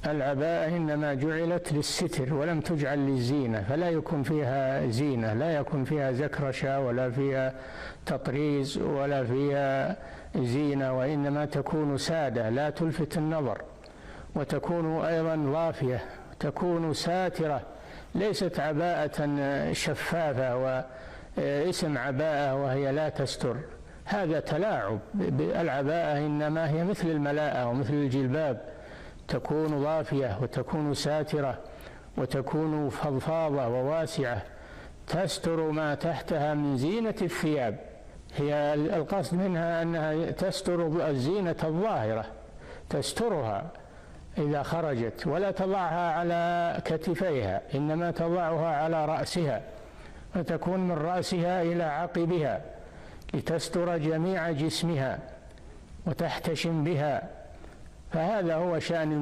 العباءة إنما جعلت للستر ولم تجعل للزينة، فلا يكون فيها زينة، لا يكون فيها زكرشة ولا فيها تطريز ولا فيها زينة، وإنما تكون سادة لا تلفت النظر، وتكون أيضا ضافية، تكون ساترة، ليست عباءة شفافة واسم عباءة وهي لا تستر، هذا تلاعب. العباءة إنما هي مثل الملاءة ومثل الجلباب، تكون ضافية وتكون ساترة وتكون فضفاضة وواسعة، تستر ما تحتها من زينة الثياب. هي القصد منها أنها تستر الزينة الظاهرة، تسترها إذا خرجت، ولا تضعها على كتفيها، إنما تضعها على رأسها، فتكون من رأسها إلى عقبها لتستر جميع جسمها وتحتشم بها. فهذا هو شأن